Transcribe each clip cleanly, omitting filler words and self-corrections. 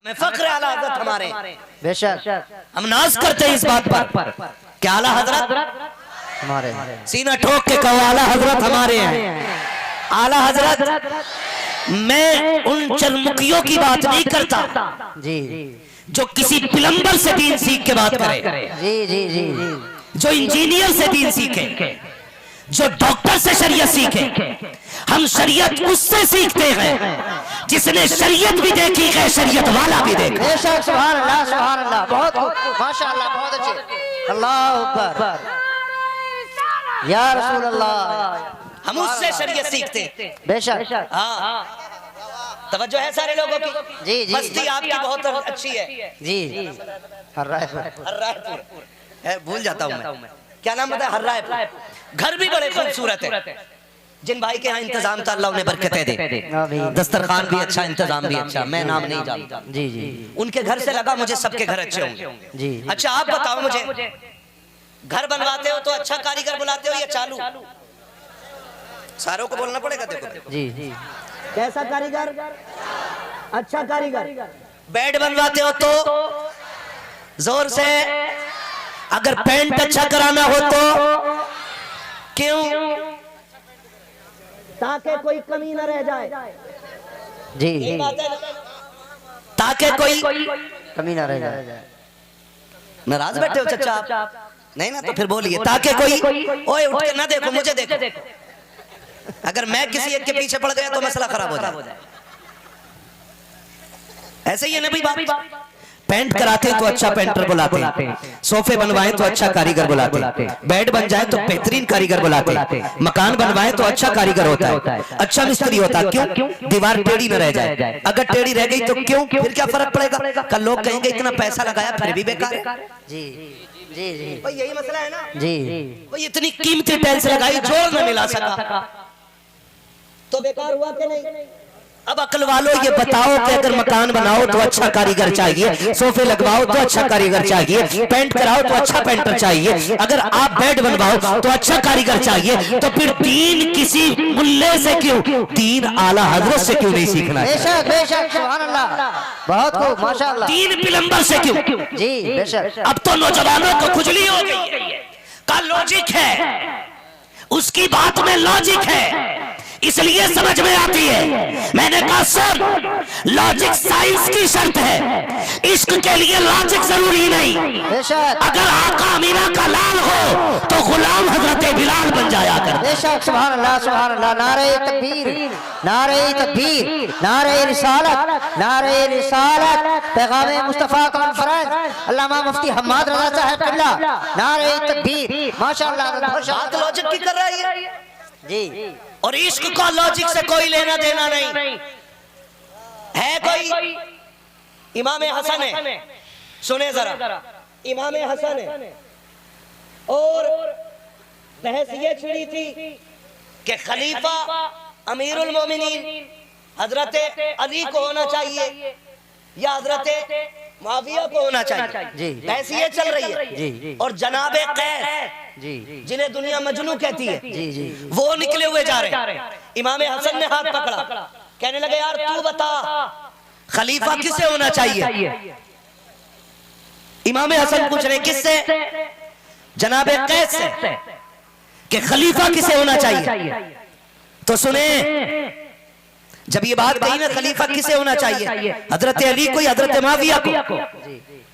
मैं फख्र आला हजरत हमारे बेशक हम नाज करते हैं इस बात पर कि आला हजरत हमारे सीना ठोक के कहो आला हजरत हमारे हैं। आला हजरत मैं उन चरमुखियों की बात नहीं करता जी जो किसी प्लम्बर से दीन सीख के बात करे, जी जी जी जो इंजीनियर से दीन सीखे, जो डॉक्टर से शरीयत सीखे। हम शरीयत उससे सीखते हैं जिसने शरीयत भी देखी है, शरीयत वाला भी देखा। बेशक सुभान अल्लाह बहुत माशाअल्लाह बहुत अच्छे अल्लाह अकबर या रसूल अल्लाह। हम उससे शरीयत सीखते हैं। बेशक हाँ तवज्जो है सारे लोगों की। जी जी मस्ती आपकी बहुत अच्छी है। जी हर्रायपुर भूल जाता हूँ मैं, क्या नाम बताया? हर्रायपुर। घर भी बड़े खूबसूरत है। जिन भाई के यहाँ इंतजाम था अल्लाह उन्हें बरकतें दे। दस्तरखान भी अच्छा, इंतजाम भी अच्छा। मैं नाम नहीं जानता। जी जी उनके घर से लगा मुझे सबके घर अच्छे होंगे। जी अच्छा आप बताओ मुझे, घर बनवाते हो तो अच्छा कारीगर बुलाते हो या चालू? सारों को बोलना पड़ेगा। देखो जी जी कैसा कारीगर? अच्छा कारीगर। बेड बनवाते हो तो जोर से, अगर पेंट अच्छा कराना हो तो क्यों? ताकि कोई कमी न रह जाए। जी ताकि कोई कमी ना रह जाए। नाराज बैठे हो चचा आप? नहीं ना तो फिर बोलिए ताकि कोई ओए उठ के ना देखो मुझे देखो। अगर मैं किसी एक के पीछे पड़ गया तो मसला खराब हो जाए। ऐसे ही है ना भाई बात। पेंट कराते हैं तो अच्छा पेंटर बुलाते हैं, सोफे बनवाएं तो अच्छा कारीगर बुलाते हैं, बेड बन जाए तो बेहतरीन कारीगर बुलाते हैं, मकान बनवाएं तो अच्छा कारीगर होता है, अच्छा मिस्त्री होता है। क्यों? दीवार टेढ़ी न रह जाए। अगर टेढ़ी रह गई तो क्यों? फिर क्या फर्क पड़ेगा? कल लोग कहेंगे इतना पैसा लगाया फिर भी बेकार है। जी जी जी भाई यही मसला है ना। जी भाई इतनी कीमती टाइल्स लगाई, जोड़ न मिला सका तो बेकार हुआ कि नहीं? अब अकल वालों ये बताओ कि अगर मकान बनाओ तो अच्छा कारीगर चाहिए, सोफे लगवाओ तो अच्छा कारीगर चाहिए, पेंट कराओ तो अच्छा पेंटर चाहिए, अगर आप बेड बनवाओ तो अच्छा कारीगर चाहिए, तो फिर दीन किसी मुल्ले से क्यों, दीन आला हजरत से क्यों नहीं सीखना? बेशक बेशक सुभान अल्लाह बहुत खूब माशाअल्लाह। दीन प्लम्बर से क्यों? जी बेशक अब तो नौजवानों को खुजली हो गई है। का लॉजिक है, उसकी बात में लॉजिक है, इसलिए समझ में आती है। मैंने कहा सर लॉजिक साइंस की शर्त है, इश्क के लिए लॉजिक जरूरी नहीं। बेशक अगर आका अमीना का लाल हो तो गुलाम हजरत बिलाल बन जाया कर। बेशक सुभान अल्लाह नारे तकबीर नारे तकबीर नारे रिसालत पैगाम मुस्तफा कॉन्फ्रेंस अल्लामा मुफ्ती हम्माद रजा साहब किबला नारे तकबीर माशाअल्लाह। बात लॉजिक की कर रही है जी और इश्क का लॉजिक से कोई लेना देना नहीं है। कोई इमाम हसन है, सुने जरा, इमाम हसन है और बहस ये छिड़ी थी कि खलीफा अमीरुल मोमिनीन हजरत अली को होना चाहिए या हजरत मुआविया को होना चाहिए। बहस ये चल रही है और जनाबे कैस जी जिन्हें दुनिया मजनू कहती है जी जी वो निकले हुए जा रहे हैं। इमाम हसन ने हाथ पकड़ा, कहने लगे यार तू बता खलीफा किसे होना चाहिए? इमाम हसन पूछ रहे किससे? जनाबे कैस से कि खलीफा किसे होना चाहिए। तो सुने जब ये बात कही ना खलीफा किसे होना चाहिए, हजरत अली को या हजरत मुआविया को,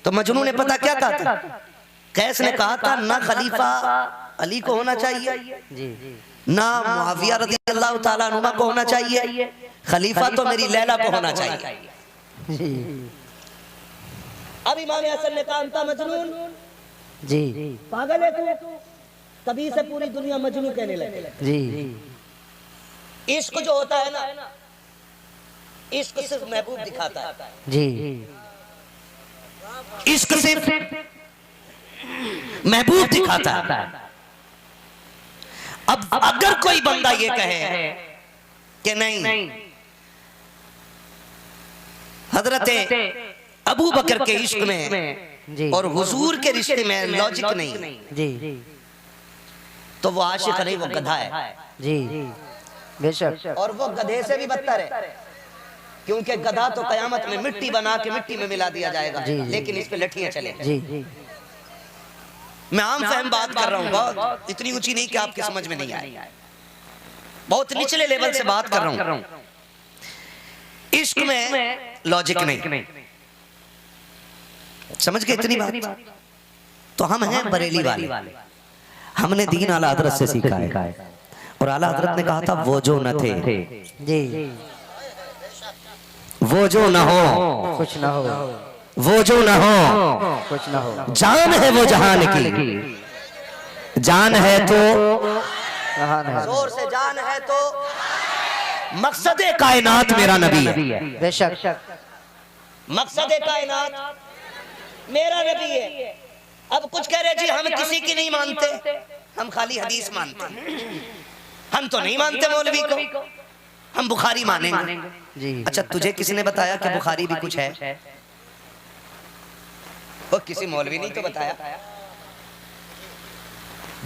तो मजनू ने पता क्या कहा था? कैस ने कहा था ना खलीफा अली को होना चाहिए ना मुआविया रज़ियल्लाहु ताला अन्हुमा को होना चाहिए, खलीफा तो मेरी लैला को होना चाहिए। अब इमाम हसन ने कहा अंता मजनून, जी पागल है तू, तभी से पूरी दुनिया मजनू कहने लगे। जी इश्क जो होता है ना, इश्क सिर्फ महबूब दिखाता है। जी इश्क सिर्फ महबूब दिखाता है। अब अगर कोई बंदा ये कहे कि नहीं हजरत अबू बकर के इश्क में और हुजूर के रिश्ते में लॉजिक नहीं, जी तो वो आशिक नहीं, वो गधा है। जी बेशक और वो गधे से भी बदतर है। क्योंकि गधा तो कयामत में मिट्टी बना के मिट्टी में मिला दिया जाएगा, लेकिन इस पे लठियां चले। मैं आम फहम बात कर रहा हूँ, बहुत इतनी ऊंची नहीं कि आपकी समझ में नहीं आए, बहुत निचले लेवल से बात कर रहा हूँ। इश्क में लॉजिक नहीं, समझ गए इतनी बात? तो हम हैं बरेली वाले, हमने दीन आला हजरत से सीखा है, और आला हजरत ने कहा था वो जो न थे जी, वो जो न हो कुछ ना हो, वो जो न हो कुछ ना हो, जान है वो जहान की, जान है तो जोर से जान है तो मकसद कायनात मेरा नबी है। बेशक मकसद कायनात मेरा नबी है। अब कुछ कह रहे जी हम किसी की नहीं मानते, हम खाली हदीस मानते हैं, हम तो नहीं मानते मौलवी को, हम बुखारी मानेंगे जी। अच्छा तुझे किसी ने बताया कि बुखारी भी कुछ है? वो किसी मौलवी नहीं तो बताया।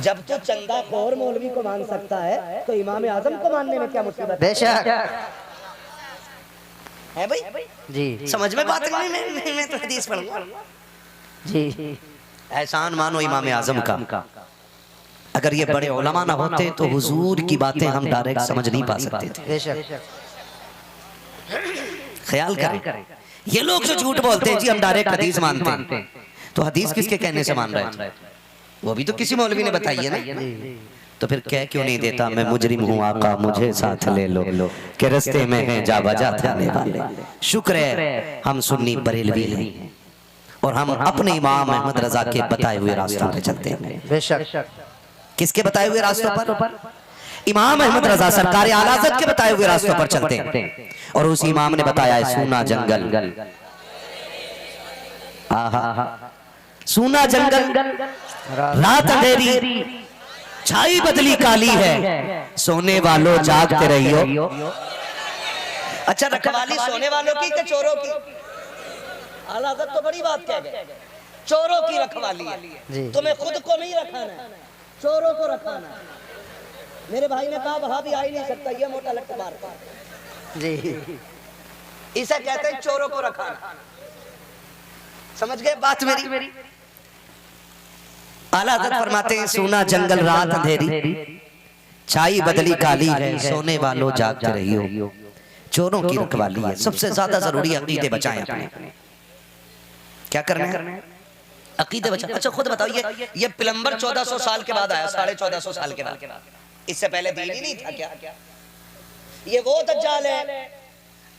जब तो चंदा खोर मौलवी को मान सकता है तो इमाम आजम को मानने में क्या मुसीबत? बेशक है भाई जी, समझ में बात नहीं, मैं तो हदीस पढ़ूंगा जी। एहसान मानो इमाम आजम का। अगर ये बड़े उलमा ना होते तो हुजूर की बातें हम डायरेक्ट समझ नहीं पा सकते थे। बेशक ख्याल करें, ये लोग जो झूठ बोलते हैं जी हम डायरेक्ट हदीस मानते हैं, तो हदीस किसके कहने से मान रहे हैं? वो भी तो किसी मौलवी ने बताई है ना। तो फिर कह क्यों नहीं देता मैं मुजरिम हूँ आका मुझे साथ ले लो, के रस्ते में है जा बजा जाने वाले। शुक्र है हम सुन्नी बरेलवी हैं और हम अपने इमाम अहमद रजा के बताए हुए रास्तों पे चलते हैं। बेशक किसके बताए हुए रास्तों पर? इमाम अहमद रजा सरकार आला हज़रत के बताए हुए रास्तों पर चलते हैं। और उस इमाम ने बताया है सूना जंगल, सूना जंगल रात अंधेरी छाई बदली काली है, सोने वालों जागते रहियो। अच्छा रखवाली सोने वालों की कि चोरों की? आला हज़रत तो बड़ी बात कह गए, चोरों की रखवाली है। तुम्हें खुद को नहीं रखाना है, चोरों को रखाना है। मेरे भाई ने कहा वहां भी आ ही नहीं सकता, ये मोटा लट्टू मारता जी, इसे कहते हैं चोरों को रखाना। समझ गए बात मेरी? आला हज़रत फरमाते हैं सूना जंगल रात अंधेरी छाई बदली काली है, सोने वालों जागते रहियो। चोरों की रखवाली है। सबसे ज्यादा जरूरी अकीदे बचाएं अपने। क्या करना है? अकीदे बचाएं। अच्छा खुद बताओ, ये पिलंबर 1400 साल के बाद आया, 1450 साल के बाद। इससे पहले दीन ही नहीं था क्या? ये वो दज्जाल है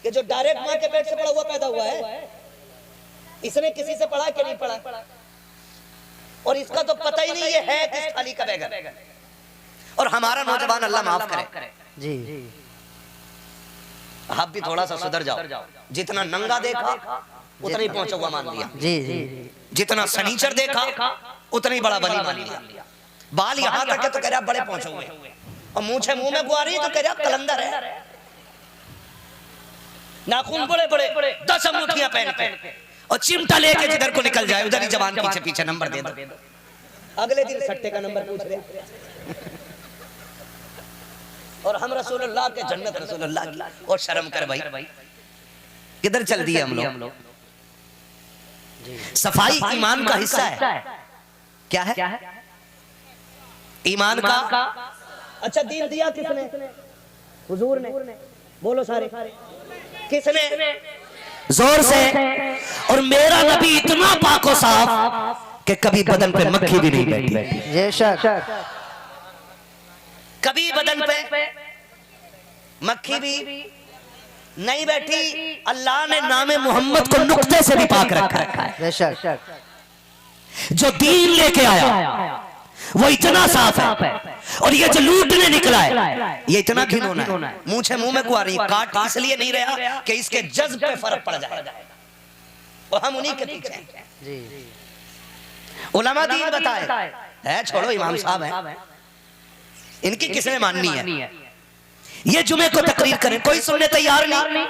कि जो डायरेक्ट मां के पेट से पड़ा हुआ पैदा हुआ है। इसने किसी से पढ़ा कि नहीं पढ़ा? और इसका तो पता ही नहीं ये है किस थाली का बैगन। और हमारा नौजवान अल्लाह माफ करे जी, आप भी थोड़ा सा सुधर जाओ। जितना नंगा देखा उतना ही पहुंचा हुआ मान लिया जी, जितना सनीचर देखा उतना ही बड़ा बली मान लिया। बाल यहाँ तक है तो कह रहा बड़े पहुंचे हुए, और मुंह में गुआरी तो कह रहा कलंदर है। नाखून बड़े बड़े 10 अंगूठियां पहन के और चिमटा लेके जिधर को निकल जाए उधर ही जवान पीछे पीछे नंबर दे दो। अगले दिन सट्टे का नंबर पूछ रहे। और हम रसूलुल्लाह के जन्नत रसूलुल्लाह की। और शर्म कर भाई, किधर चल दिए हम लोग? सफाई ईमान का हिस्सा है। क्या है ईमान का? अच्छा दीन दिया किसने? हुजूर ने। बोलो सारे, किसने? जोर से। और मेरा नबी इतना पाको साफ कि कभी बदन पे मक्खी भी नहीं बैठी। कभी बदन पे मक्खी भी नहीं बैठी। अल्लाह ने नामे मोहम्मद को नुक्ते से भी पाक रखा है। जो दीन लेके आया वो इतना साफ है, और ये जो लूटने निकला है ये इतना घिनौना है। मुंह में कुआ रही, काट इसलिए नहीं रहा कि इसके जज्ब पे फर्क पड़ जाए, और हम उन्हीं के पीछे हैं। उलमा दीन बताए है, छोड़ो इमाम साहब हैं, इनकी किसने माननी है? ये जुमे को तकरीर करें, कोई सुनने तैयार नहीं।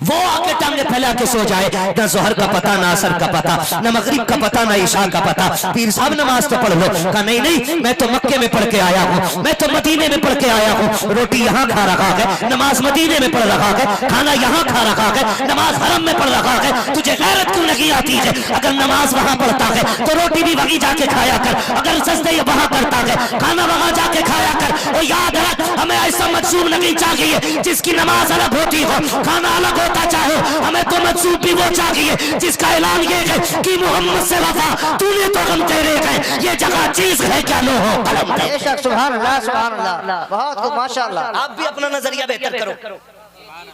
वो आके टांगे फैला के सो जाए, न जोहर का पता, न असर का पता, न मगरिब का पता, न ईशा का पता। पीर साहब नमाज तो पढ़ लो। कहा नहीं नहीं, मैं तो मक्के में पढ़ के आया हूँ, मैं तो मदीने में पढ़ के आया हूँ। रोटी यहाँ खा रखा है, नमाज मदीने में पढ़ रखा है, खाना यहाँ खा रखा है, नमाज हरम में पढ़ रखा है। तुझे गैरत क्यों नहीं आती है? अगर नमाज वहाँ पढ़ता है तो रोटी भी वहीं जाके खाया कर। अगर सजदे वहाँ करता है, खाना वहाँ जाके खाया कर। और याद रख, हमें ऐसा मजसूब नहीं चाहिए जिसकी नमाज अलग होती हो, खाना अलग होता चाहे। हमें तो मजसूब भी वो चाहिए जिसका ऐलान ये है कि मोहम्मद से वफा, तूने तो गम तेरे गए, ये जगह चीज है क्या लो हो कलम दे। बेशक, सुभान अल्लाह, सुभान अल्लाह, बहुत खूब, माशाअल्लाह। आप भी अपना नजरिया बेहतर करो,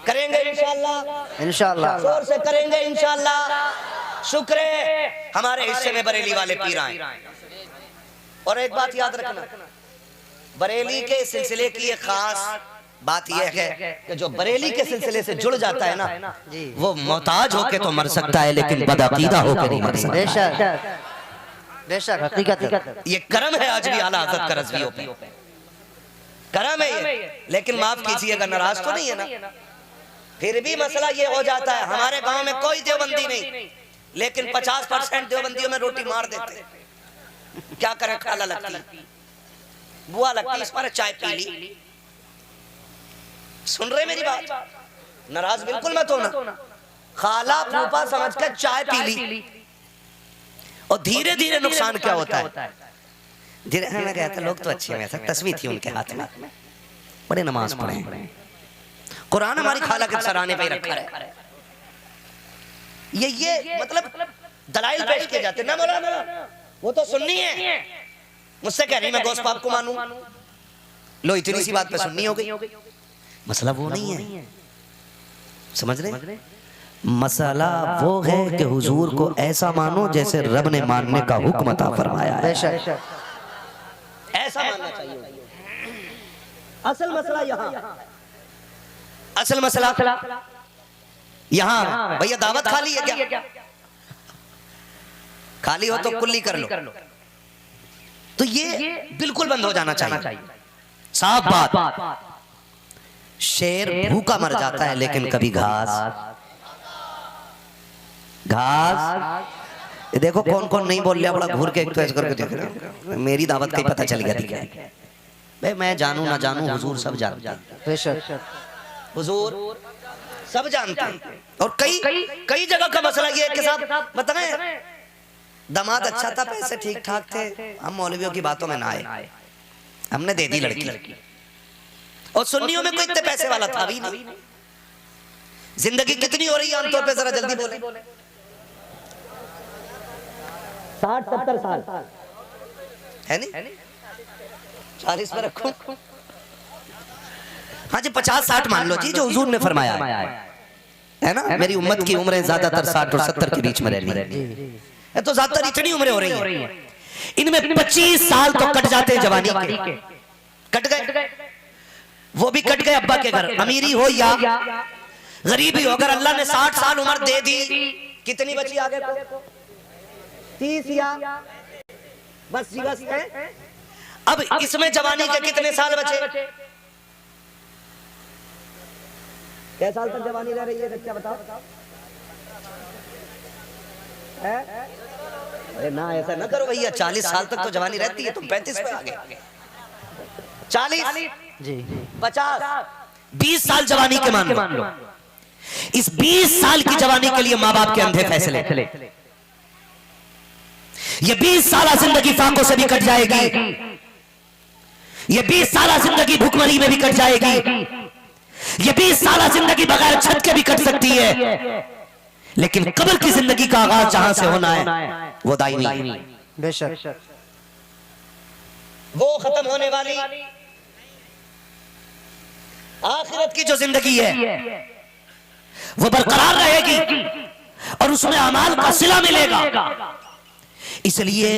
करेंगे इंशाअल्लाह, इंशाअल्लाह जोर से करेंगे इंशाअल्लाह। शुक्र है हमारे हिस्से में बरेली वाले पीर आए। और एक बात याद रखना, बरेली के सिलसिले की एक खास बात यह है कि जो बरेली के सिलसिले से जुड़ जाता है ना, वो मोहताज होके तो मर सकता है लेकिन बदअकीदा होकर नहीं मर सकता। बेशक बेशक, हकीकत। ये करम है आज भी आला हज़रत का रज़वियों पे, करम है ये। लेकिन माफ कीजिएगा, नाराज तो नहीं है ना? फिर भी मसला ये हो जाता है, हमारे गांव में कोई देवबंदी नहीं, लेकिन 50% देवबंदियों में रोटी मार देते। क्या करें, खाला लगती, बुआ लगती, इस पर चाय पी ली। सुन रहे मेरी बात? नाराज बिल्कुल मत होना। खाला फूफा समझ कर चाय पी ली, और धीरे धीरे नुकसान क्या होता है? धीरे मैं कहता लोग तो अच्छे हैं, तस्वीर थी उनके हाथ में, बड़े नमाज पढ़े, कुरान हमारी खाला के सराहने पे ही रखा है। ये मतलब दलाइल पेश किए जाते ना, मौलाना वो तो सुननी है। मुझसे कह रही मैं गौस पाक को मानूं, लो इतनी सी बात पे सुननी हो गई। मसला वो नहीं है, समझ रहे? मसला वो है कि हुजूर को ऐसा मानो जैसे रब ने मानने का हुक्म अता फरमाया है। ऐसा मानना चाहिए। असल मसला यहाँ, असल मसला यहाँ, भैया दावत खाली है क्या? खाली हो तो कुल्ली कर लो। तो ये बिल्कुल बंद हो जाना चाहिए। साफ बात, शेर भूखा मर जाता है लेकिन कभी घास देखो कौन कौन नहीं बोल लिया, बड़ा घूर के एक करके देख रहे। मेरी दावत का ही पता चल गया भाई, मैं जानू ना जानू हुजूर सब जानते हैं, हुजूर सब जानते हैं। और कई जगह का मसला ये है कि साहब बताएं, दामाद अच्छा था, पैसे ठीक ठाक थे, हम मौलवियों की बातों में ना आए, हमने दे दी लड़की। और सुन्नियों में कोई इतने पैसे वाला था भी नहीं। जिंदगी कितनी हो रही है आमतौर पे, जरा जल्दी बोले। 60-70 साल है नहीं? 40 में रखो, हाँ जी 50-60 मान लो जी, जो हुजूर ने फरमाया है ना। मेरी उम्मत की उम्रें ज्यादातर 60 और 70 के बीच में रहनी है, तो ज्यादातर इतनी उम्रें हो रही हैं। इनमें 25 साल तो कट जाते हैं जवानी के, कट गए। वो भी कट गए अब्बा के घर, अमीरी हो या गरीबी हो। अगर अल्लाह ने 60 साल उम्र दे दी, कितनी बची आगे को? 30 या बस है। अब इसमें जवानी के कितने साल बचे? क्या साल तक जवानी रह रही है बच्चा बताओ? अरे ना ऐसा ना करो भैया, 40 साल तक तो जवानी रहती है, तुम 35 पे आ गए। 40 जी 50 20 साल जवानी के मान लो। इस 20 साल की जवानी के लिए माँ बाप के अंधे फैसले, ये 20 साल जिंदगी फाकों से भी कट जाएगी, ये 20 साल जिंदगी भूखमरी में भी कट जाएगी, ये 20 साल जिंदगी बगैर छत के भी कट सकती है, लेकिन कब्र की जिंदगी का आगाज जहां से होना है वो दायमी, बेशक वो खत्म होने वाली आखिरत की जो जिंदगी है वो बरकरार रहेगी और उसमें अमाल का सिला मिलेगा। इसलिए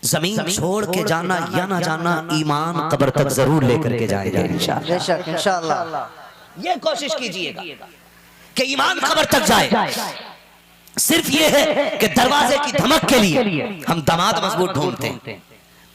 जमीन छोड़ के जाना या ना जाना, ईमान कब्र तक जरूर लेकर के जाएगा इंशाअल्लाह। ये कोशिश कीजिएगा कि ईमान कब्र तक जाए। सिर्फ ये है कि दरवाजे की धमक के लिए हम दामाद मजबूत ढूंढते हैं,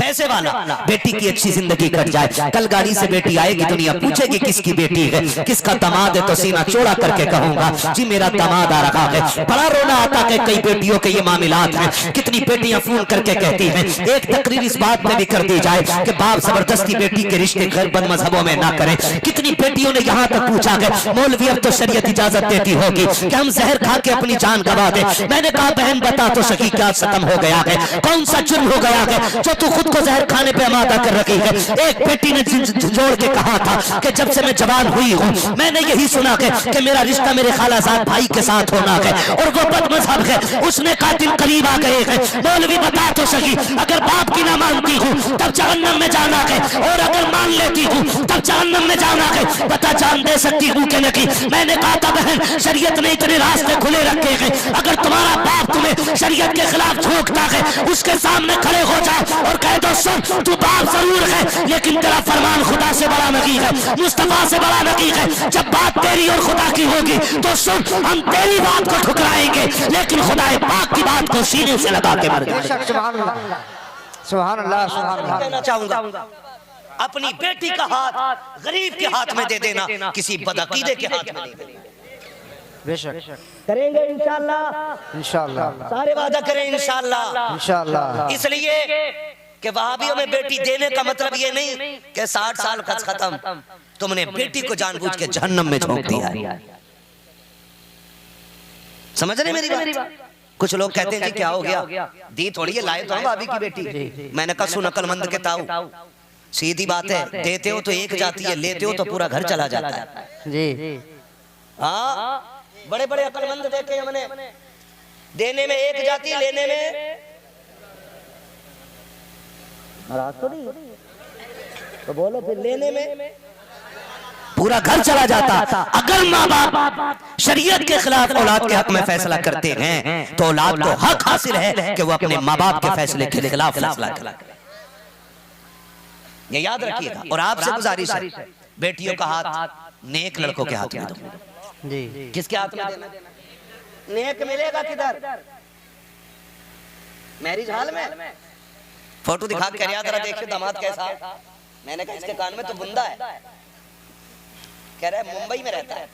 पैसे वाला, बेटी की अच्छी जिंदगी कट जाए। कल गाड़ी से बेटी आएगी, दुनिया पूछेगी किसकी बेटी है, किसका दामाद है, तो सीना चौड़ा करके कहूंगा जी मेरा दामाद आ रहा है। बड़ा रोना आता है कई बेटियों के ये मामलात हैं। कितनी बेटियां फोन करके कहती हैं, एक तकरीर इस बात में भी कर दी जाए कि बाप जबरदस्ती बेटी के रिश्ते घर बद मजहबों में ना करे। कितनी बेटियों ने यहाँ तक पूछा कि मौलवी अब तो शरीयत इजाजत देती होगी कि हम जहर खा के अपनी जान गवा दे। मैंने कहा बहन बता तो सकी क्या खत्म हो गया है, कौन सा जुर्म हो गया है जो तू खुद को जहर खाने पे आमादा कर रखी है। एक बेटी ने जोड़ के कहा था कि जब से मैं जवान हुई हूँ मैंने यही सुना कि मेरा रिश्ता मेरे खालाजाद भाई के साथ होना है और वो बदमज़हब है, उसने कहा दिन करीब आ गए हैं। मौलवी बता तो सही, अगर बाप की ना मानती हूँ तब जहन्नम में जाना है, और अगर मान लेती हूँ तब जहन्नम में जाना है, पता जान दे सकती हूँ कि नहीं। मैंने कहा था बहन शरीयत ने इतने रास्ते खुले रखे हैं, अगर तुम्हारा बाप तुम्हें शरीयत के खिलाफ झोंकता है उसके सामने खड़े हो जाओ और कह दो सुन तू बाप जरूर है लेकिन तेरा फरमान खुदा से बड़ा नहीं है, मुस्तफा से बड़ा नहीं है। जब बात तेरी और खुदा की होगी तो सुन हम तेरी बात को ठुकराएंगे लेकिन खुदा पाक की बात को सीने से लगा के मर जाएंगे। सुभान अल्लाह, सुभान अल्लाह, सुभान अल्लाह। कहना चाहूंगा अपनी बेटी का हाथ गरीब के हाथ में दे देना, किसी बदअकीदे के हाथ में नहीं देना। बेशक करेंगे इंशाअल्लाह, इंशाअल्लाह, सारे वादा करें इंशाअल्लाह, इंशाअल्लाह। इसलिए कि वहाबियों में बेटी देने का मतलब ये नहीं कि 60 साल खत्म, तुमने बेटी को जानबूझ के जहन्नम में झोंक दिया है। समझ रहे मेरी बात? कुछ लोग कहते हैं जी क्या हो गया, दी थोड़ी है, लाए तो हम भाभी की बेटी। मैंने कहा सुन अक्लमंद के ताऊ, सीधी बात है, देते हो तो एक जाती है, लेते हो तो पूरा घर चला जाता है जी। हाँ बड़े बड़े अक्लमंद देखे हमने, देने में एक जाती, लेने में तो बोलो फिर लेने में पूरा घर चला जाता। अगर माँ बाप शरीयत के खिलाफ औलाद के हक में फैसला करते हैं तो औलाद को हक हासिल है कि वो अपने माँ बाप के फैसले के खिलाफ फैसला करे। ये याद रखिएगा। और आपसे गुजारिश है बेटियों का हाथ नेक लड़कों के हाथ में दो जी। किसके हाथ में देना? नेक मिलेगा किधर? मैरिज हॉल में फोटो दिखा के कह जरा देखिए दामाद कैसा है। मैंने कहा इसके कान में तो बुंदा है, कह रहा है मुंबई में रहता है,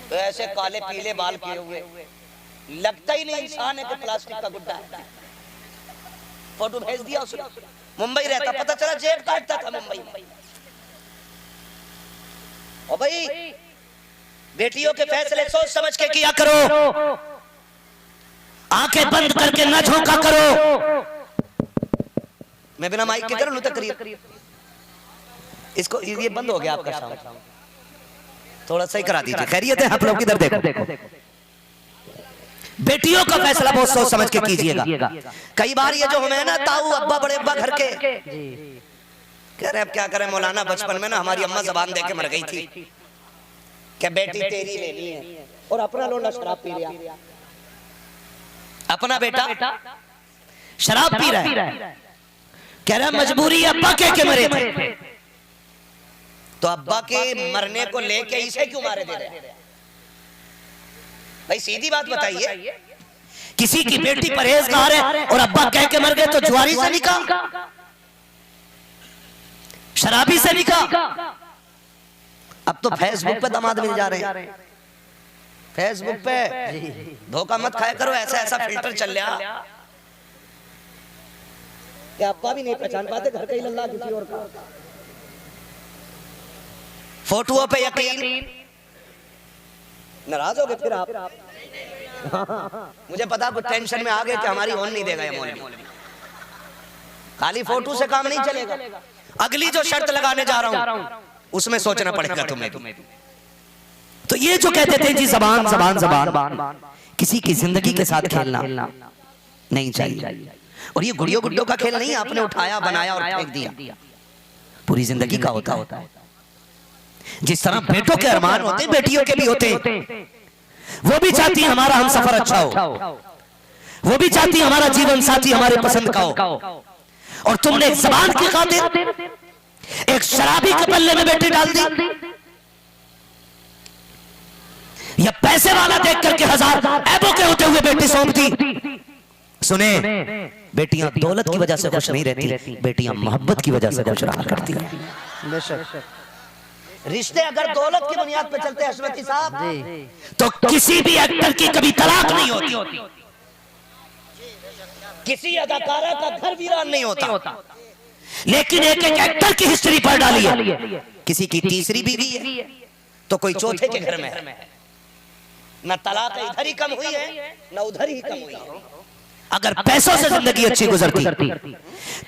तो ऐसे काले पीले बाल किए हुए लगता ही नहीं इंसान है कि प्लास्टिक का गुड्डा है। फोटो भेज दिया उसने, मुंबई रहता, पता चला जेब काटता था मुंबई में। और भाई बेटियों के फैसले सोच समझ के किया करो, आंखें बंद करके न झोंका करो। मैं बिना माइक के कर लूं तकरीर, इसको ये बंद हो गया आपका साउंड, थोड़ा सही करा दीजिए। खैरियत है आप लोग इधर देखो। बेटियों का फैसला बहुत सोच समझ के कीजिएगा। कई बार ये जो हमें ना ताऊ अब्बा बड़े अब्बा घर के कह रहे अब क्या करें मौलाना, बचपन में ना हमारी अम्मा जबान दे के मर गई थी क्या बेटी तेरी लेनी है, और अपना लोला शराब पी लिया। अपना बेटा शराब पी रहा है, कह रहा मजबूरी अब्बा के मरे थे, तो अब्बा के मरने को लेके इसे क्यों मारे दे रहे? भाई सीधी बात बताइए, किसी की बेटी परहेजगार है और अब्बा कह के मर गए तो जुआरी से निकाह, शराबी से निकाह। अब तो फेसबुक पे दामाद मिल जा रहे हैं, फेसबुक पे धोखा मत खाया करो, ऐसा ऐसा फिल्टर चल रहा कि अब्बा भी नहीं पहचान पाते घर का ही लल्ला किसी और का। फोटोओं पे यकीन, नाराज हो गए फिर आप। मुझे पता कुछ टेंशन में आ गए कि हमारी होने नहीं देगा ये मौलवी। खाली फोटो से काम नहीं चलेगा, अगली जो शर्त लगाने जा रहा हूं उसमें सोचना पड़ेगा तुम्हें। तो ये जो कहते थे जी जबान जबान जबान, किसी की जिंदगी के साथ खेलना नहीं चाहिए। और ये गुड़ियों गुड्डों का खेल नहीं, आपने उठाया बनाया और फेंक दिया, पूरी जिंदगी का होता है। जिस तरह बेटों के अरमान होते हैं बेटियों के भी होते हैं। वो भी चाहती है हमारा हम सफर अच्छा हो, वो भी चाहती है हमारा जीवन साथी हमारे पसंद का हो, और तुमने जबान की खातिर एक शराबी के पल्ले में बेटी डाल दी, या पैसे वाला देख करके हजार ऐबों के होते हुए बेटी सौंप दी। सुने, बेटियां दौलत की वजह से खुश नहीं रहती, बेटियां मोहब्बत की वजह से खुश रहा करती हैं। बेशक। रिश्ते अगर दौलत की बुनियाद पे चलते हैं हशमती साहब, तो किसी भी एक्टर की कभी तलाक नहीं होती, किसी अदाकारा का घर वीरान नहीं होता। लेकिन एक एक एक्टर की हिस्ट्री पढ़ डाली है, किसी की तीसरी बीवी है तो कोई चौथे के घर में है। न तलाक इधर ही कम हुई है, न उधर ही कम हुई है। अगर पैसों से जिंदगी अच्छी गुजरती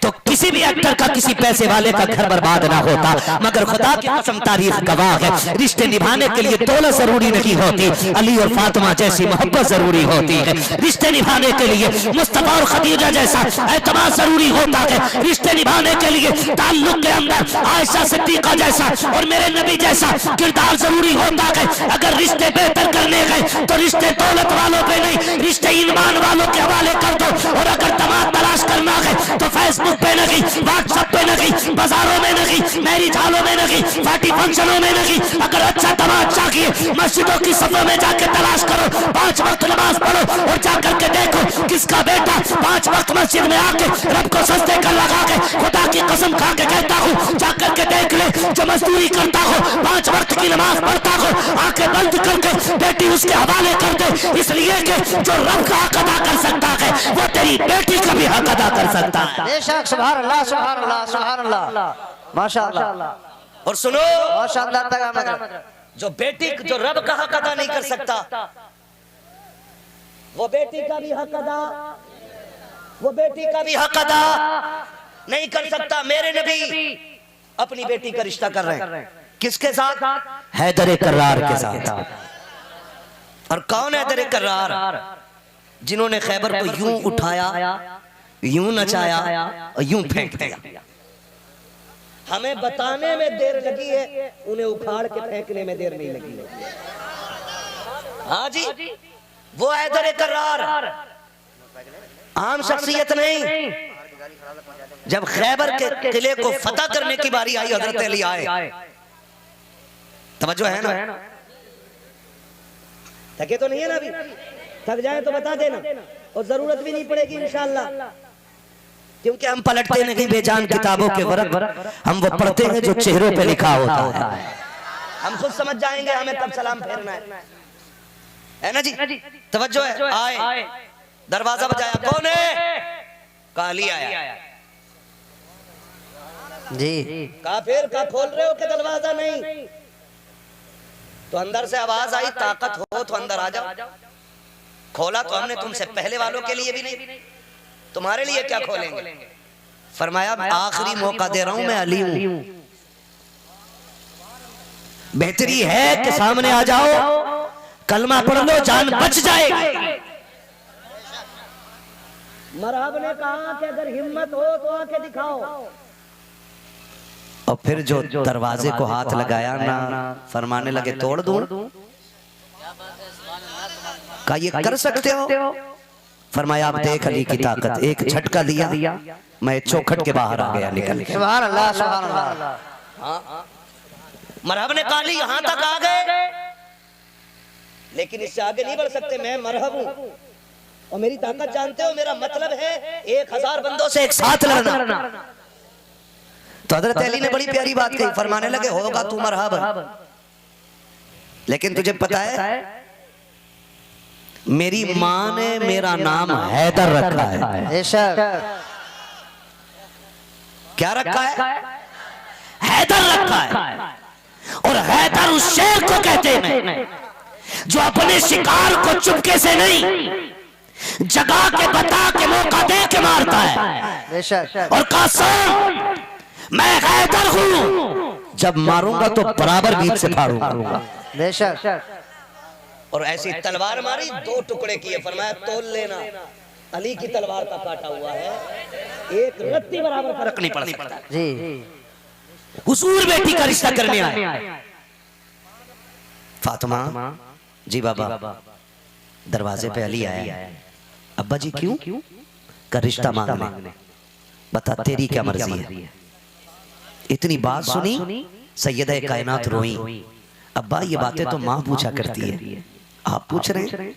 तो किसी भी एक्टर का किसी पैसे वाले का घर बर्बाद ना होता। मगर खुदा की कसम तारीख गवाह है, रिश्ते निभाने के लिए दौलत जरूरी नहीं होती, अली और फातिमा जैसी मोहब्बत जरूरी होती है। रिश्ते निभाने के लिए मुस्तफा और खदीजा जैसा एतमाद जरूरी होता है। रिश्ते निभाने के लिए ताल्लुक के अंदर आयशा सिद्दीका जैसा और मेरे नबी जैसा किरदार जरूरी होता है। अगर रिश्ते बेहतर करने गए तो रिश्ते दौलत वालों पे नहीं, रिश्ते ईमान वालों के हवाले कर दो। और अगर दामाद तलाश करना है तो फेसबुक पे नहीं, व्हाट्सएप पे नहीं, बाजारों में नहीं, मैरिज हॉलों में नहीं, पार्टी फंक्शनों में नहीं। अगर अच्छा दामाद चाहिए मस्जिदों की सफों में जाके तलाश करो, 5 वक्त नमाज पढ़ो और जाकर के देखो किसका बेटा 5 वक्त मस्जिद में आके रब को सजदे कर लगा के, खुदा की कसम खा के कहता हूँ जाकर के देख ले, जो मजदूरी करता हो 5 वक्त की नमाज पढ़ता हो, आंखें बंद करके बेटी उसके हवाले कर दे। इसलिए कि जो रब का हक अदा कर सकता है वो तेरी बेटी का भी हक अदा कर सकता है। बेशक। सुभान अल्लाह, सुभान अल्लाह, सुभान अल्लाह, माशाअल्लाह। और सुनो, बहुत शानदार तगड़ा। जो बेटी जो रब का हक अदा नहीं कर सकता, वो बेटी का भी हक अदा, वो बेटी का भी हक अदा नहीं कर सकता। मेरे नबी अपनी बेटी का रिश्ता कर रहे हैं किसके साथ? हैदर कर्रार के साथ। और कौन हैदर कर्रार? जिन्होंने खैबर को यूं उठाया, यूं नचाया और यूं फेंक दिया। हमें बताने में देर लगी है, उन्हें उखाड़ के फेंकने में देर नहीं लगी। हाँ जी, वो हैदर कर्रार, आम शख्सियत नहीं। जब खैबर के किले को फतह करने की बारी आई, हजरत अली आए। तवज्जो है ना? थके तो नहीं है ना? अभी थक जाए तो बता देना, और जरूरत भी नहीं पड़ेगी इंशाअल्लाह, क्योंकि हम पलटते नहीं बेजान किताबों के वर्क, हम वो पढ़ते हैं जो चेहरों पे लिखा होता है। हम खुद समझ जाएंगे हमें कब सलाम फेरना है ना जी? तवज्जो है। आए, दरवाजा बजाया, कौन है? काली आया जी। काफिर का खोल रहे हो कि दरवाजा नहीं? तो अंदर से आवाज आई, ताकत हो तो अंदर आ जाओ। खोला तो हमने तुमसे पहले वालों के लिए भी नहीं, तुम्हारे लिए क्या खोलेंगे? फरमाया आखिरी मौका दे रहा हूं, मैं अली हूं। बेहतरी है कि सामने आ जाओ, कलमा पढ़ लो, जान बच जाएगी। मरहब ने कहा कि अगर हिम्मत हो तो आके दिखाओ। और फिर जो दरवाजे को हाथ लगाया ना, फरमाने लगे तोड़ दूं। का ये कर सकते हो? फरमाया आप देख अली की ताकत। एक झटका दिया, मैं चौखट के बाहर आ गया निकल के। सुभान अल्लाह, सुभान अल्लाह। मरहब ने कहा यहां तक आ गए, लेकिन इससे आगे नहीं बढ़ सकते। मैं मरहब हूं और मेरी ताकत जानते हो, मेरा मतलब है 1000 बंदों से एक साथ लड़ना। तो हजरत अली ने बड़ी प्यारी बात कही, फरमाने लगे होगा तू मरहब, लेकिन तुझे पता है मेरी माँ ने मेरा नाम हैदर रखा है। क्या रखा है? हैदर रखा है। और हैदर उस शेर को कहते हैं जो अपने शिकार को चुपके से नहीं, जगा के बता के मौका दे के मारता है। और कसम मैं हैदर हूं, जब मारूंगा तो बराबर बीच से फाड़ूंगा। बेशक। और ऐसी तलवार मारी, 2 टुकड़े किए। फरमाया तोल लेना, अली की तलवार का काटा हुआ है, एक रत्ती बराबर फर्क नहीं पड़ सकता जी। हुजूर बेटी का रिश्ता करने आए। फातिमा जी, बाबा दरवाजे पे अली आया। अब्बा जी क्यों? का रिश्ता मांगने। बता तेरी क्या मर्जी है? इतनी बात सुनी, सैयदा कायनात रोई। अब्बा ये बातें तो माँ पूछा करती है, आप पूछ रहे हैं?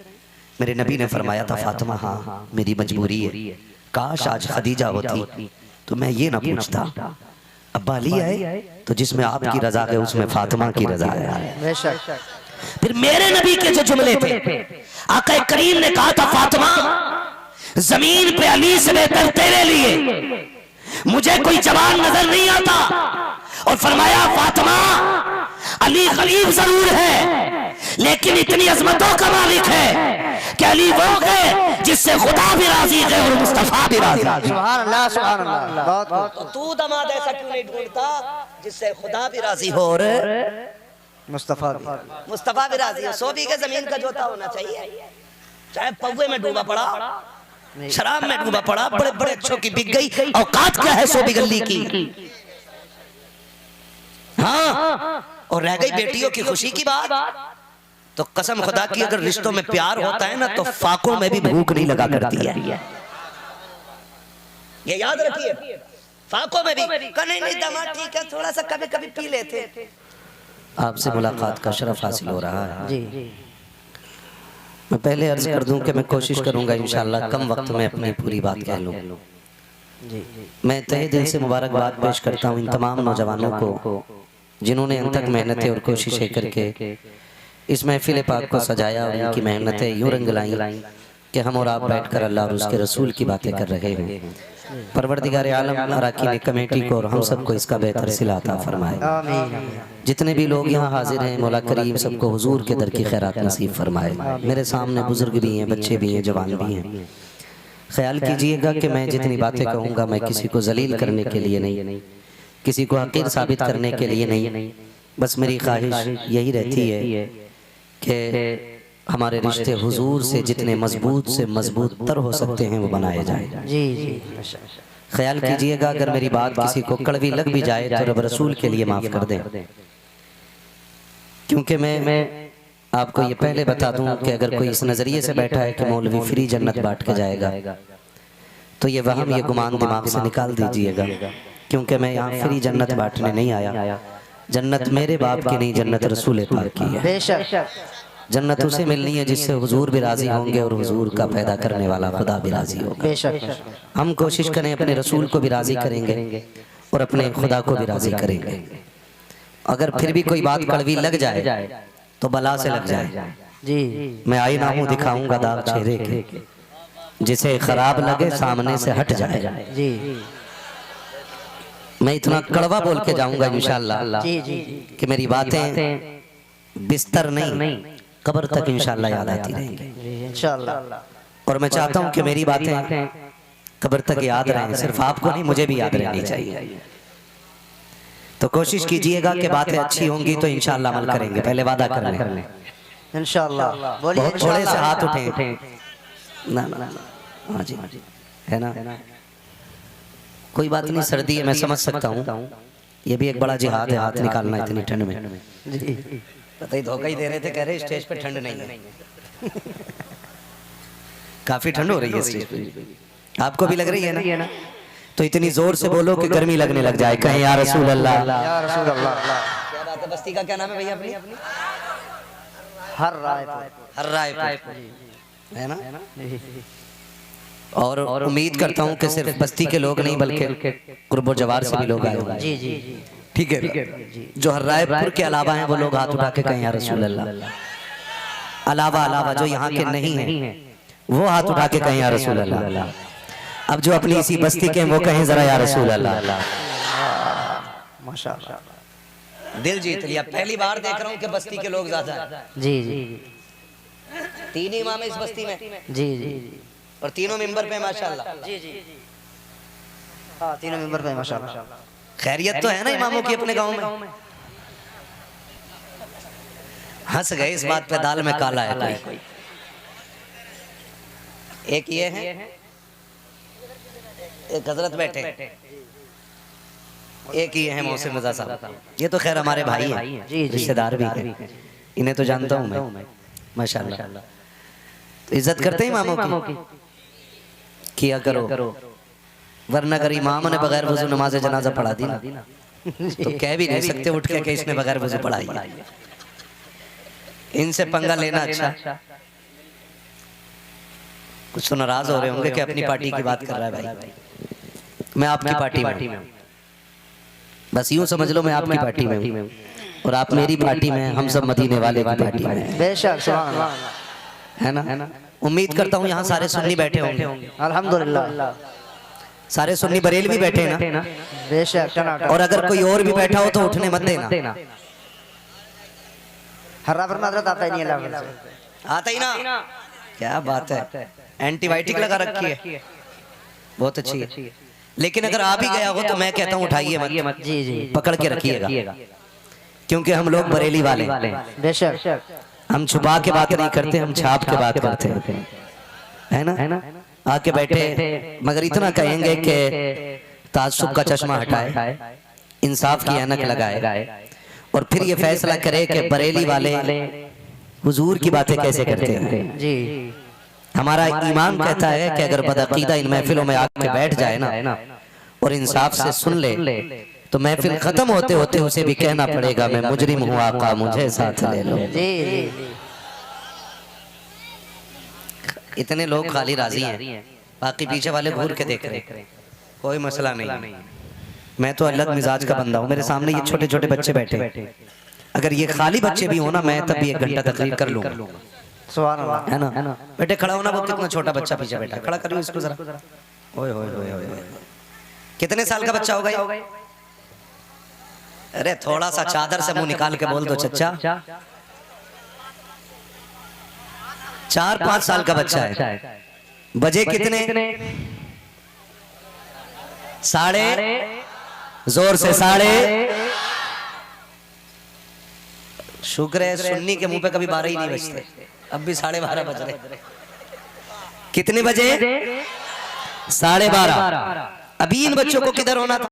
मेरे नबी ने फरमाया था फातिमा हाँ मेरी मजबूरी है, काश आज खदीजा होती तो मैं ये ना पूछता। अब्बा अली आए तो जिसमें आपकी रजा है उसमें फातिमा की रजा है। बेशक। फिर मेरे नबी के जो जुमले थे, आका करीम ने कहा था फातिमा जमीन पे अली से बेहतर तेरे लिए मुझे कोई जवान नजर नहीं आता। और फरमाया फातिमा अली गरीब जरूर है लेकिन इतनी अजमतों का मालिक है कि अली वो है जिससे खुदा भी राजी है और मुस्तफा भी राजी है। सुभान अल्लाह सुभान अल्लाह। बहुत बहुत। तो तू दमाद ऐसा क्यों नहीं ढूंढता जिससे खुदा भी राजी हो और मुस्तफा भी राजी हो। 100 बीघे जमीन का जोता होना चाहिए, चाहे पौवे में डूबा पड़ा, शराब में डूबा पड़ा, बड़े बड़े अच्छों की बिक गई। औकात क्या है 100 बिगल्ली की? हाँ, और रह गई बेटियों की खुशी की बात। तो कसम खुदा की अगर रिश्तों में प्यार होता है ना तो फाकों में भी भूख नहीं लगा करती है, ये याद रखिए। फाकों में भी नहीं दामाद ठीक है थोड़ा सा कभी कभी पी लेते। आपसे मुलाकात का शरफ हासिल हो रहा है जी। मैं पहले अर्ज कर दूं कि मैं कोशिश करूंगा इंशाअल्लाह कम वक्त में अपनी पूरी बात कह लूं। जी। मैं तहे दिल से मुबारकबाद पेश करता हूं इन तमाम नौजवानों को जिन्होंने अनथक मेहनतें और कोशिशें करके इस महफिल पाक को सजाया और उनकी मेहनतें यूं रंग लाई कि हम और आप बैठकर अल्लाह और उसके रसूल की बातें कर रहे हैं। परवरदिगार आलम अराकीन कमेटी को और हम सबको इसका बेहतर सिला अता फरमाए। जितने भी लोग यहाँ हाजिर हैं मौला करीम सबको हुजूर के दर की खैरात नसीब फरमाए। मेरे सामने बुजुर्ग भी हैं, बच्चे भी हैं, जवान भी हैं। ख्याल कीजिएगा कि मैं जितनी बातें कहूँगा मैं किसी को जलील करने के लिए नहीं, किसी को हकीर साबित करने के लिए नहीं, बस मेरी ख्वाहिश यही रहती है कि हमारे रिश्ते हुजूर से जितने मजबूत से मजबूत तर हो सकते हैं वो बनाए जाए। जी जी। ख्याल कीजिएगा अगर मेरी बात किसी को कड़वी लग भी जाए तो रब रसूल के लिए माफ कर दें, क्योंकि मैं आपको ये पहले बता दूं कि अगर कोई इस नजरिए से बैठा है कि मौलवी फ्री जन्नत बांट के जाएगा तो ये वहम ये गुमान दिमाग से निकाल दीजिएगा, क्योंकि मैं यहाँ फ्री जन्नत बांटने नहीं आया। जन्नत मेरे बाप की नहीं, जन्नत रसूल पाक की है। बेशक। जन्नत उसे मिलनी है जिससे हुजूर भी राजी होंगे और हुजूर का पैदा करने वाला खुदा भी राजी होगा। बेशक। हम कोशिश करें अपने रसूल को भी राजी करेंगे और अपने खुदा को भी राजी करेंगे। अगर फिर भी कोई बात कड़वी लग जाए तो बला से लग जाए। जी। मैं आईना हूँ दिखाऊंगा दाग चेहरे के, जिसे खराब लगे सामने से हट जाए। जी। मैं इतना कड़वा बोल के जाऊंगा इंशाअल्लाह जी जी कि मेरी बातें बिस्तर नहीं कब्र तक इंशाअल्लाह याद आती रहेंगी इंशाअल्लाह। और मैं चाहता हूं कि मेरी बातें कब्र तक याद रहें, सिर्फ आपको नहीं मुझे भी याद रहनी चाहिए। तो कोशिश कीजिएगा कि बातें अच्छी होंगी तो इंशाअल्लाह अमल करेंगे, पहले वादा कर लें इंशाअल्लाह। बोलिए बहुत थोड़े से हाथ उठे ना ना हाँ जी है ना, कोई बात नहीं, सर्दी है मैं समझ सकता हूँ, ये भी एक बड़ा जिहाद है हाथ निकालना इतनी ठंड में। पता ही धोखा ही दे रहे थे, कह रहे स्टेज पे ठंड नहीं है। काफी ठंड हो रही है स्टेज पे, आपको भी लग रही है ना? तो इतनी जोर से बोलो कि गर्मी लगने लग जाए। कहें या रसूल अल्लाह। या रसूल अल्लाह। क्या बात है, बस्ती का क्या नाम है भैया अपनी? हर रायपुर है ना? और उम्मीद करता हूँ कि सिर्फ बस्ती के लोग नहीं बल्कि कुर्बो जवार से भी लोग आए होंगे। जी जी ठीक है, जो हर रायपुर के अलावा हैं वो लोग हाथ उठा के कहें या रसूल अल्लाह। अलावा जो यहाँ के नहीं हैं वो हाथ उठा के कहें या रसूल अल्लाह। अब जो अपनी इसी बस्ती के वो कहें जरा या रसूल अल्लाह। माशाअल्लाह। दिल जीत लिया। पहली बार देख रहा हूँ कि बस्ती के लोग ज्यादा हैं। जी जी 3 इमाम है इस बस्ती में जी जी और तीनों मेंबर पे माशाल्लाह। जी जी हाँ, तीनों मेंबर पे माशाअल्लाह। खैरियत तो है ना इमामों की अपने गांव में? हंस गए इस बात पे, दाल में काला है कोई। एक ये है, एक हजरत बैठे, एक ही है मोहसिन रजा साहब। ये तो खैर हमारे भाई हैं, रिश्तेदार भी हैं, इन्हें तो जानता हूँ मैं माशाल्लाह। तो इज्जत करते हैं इमामों की, किया करो, वरना अगर इमाम ने बगैर वजू नमाज जनाजा पढ़ा दी ना तो कह भी नहीं सकते उठ के कि इसने बगैर वजू पढ़ाई है। इनसे पंगा लेना अच्छा। कुछ तो नाराज हो रहे होंगे कि अपनी पार्टी की बात कर रहा है भाई। मैं आपकी पार्टी में हूं। बस यूं समझ लो मैं आपकी पार्टी में हूं और आप मेरी पार्टी में, हम सब मदीने वाले की पार्टी में। बेशक सुभान अल्लाह। है ना? उम्मीद करता हूँ यहाँ सारे सुन्नी बैठे होंगे। अल्हम्दुलिल्लाह। सारे सुन्नी बरेलवी बैठे हैं ना? बेशक टनाटन। और अगर कोई और भी बैठा हो तो उठने मत देना। हर्रा पर हजरत आता ही नहीं अल्लाह से। आता ही ना? क्या बात है, एंटीबायोटिक लगा रखी है, बहुत अच्छी है। लेकिन अगर आ भी गया हो तो मैं कहता हूँ उठाइए मत, जी जी पकड़ के रखिएगा, क्योंकि हम लोग बरेली वाले। बेशक हम छुपा के बात नहीं करते, हम छाप के बात करते हैं, है ना? आके बैठे, मगर इतना कहेंगे कि ताज्जुब का चश्मा हटाए, इंसाफ की ऐनक लगाए और फिर ये फैसला करे कि बरेली वाले हुजूर की बातें कैसे करते हैं। जी हमारा ईमान कहता है कि अगर बदअकीदा इन महफिलों में आके बैठ जाए ना और इंसाफ से सुन ले तो महफिल खत्म होते होते उसे भी कहना पड़ेगा मैं मुजरिम हूँ आका मुझे साथ ले लो। जी इतने लोग खाली राजी हैं, बाकी पीछे वाले घूर के देख रहे हैं, कोई मसला नहीं। मैं तो अलग मिजाज का बंदा हूँ, मेरे सामने ये छोटे छोटे बच्चे बैठे, अगर ये खाली बच्चे भी हो ना मैं तब भी 1 घंटा तकरीर कर लूंगा। सुभान अल्लाह। है ना? बेटे खड़ा होना, वो कितना छोटा बच्चा पीछे बैठा, खड़ा करियो इसको जरा। ओए होए होए होए, कितने साल का बच्चा होगा? अरे थोड़ा सा चादर से मुंह निकाल के बोल दो चच्चा। 4-5 साल का बच्चा है। बजे कितने? 12:30, जोर से 12:30। शुक्र है सुन्नी के मुंह पे कभी 12 ही नहीं बजते, अब भी 12:30 बज रहे। कितने बजे? 12:30। अभी इन बच्चों को किधर होना था?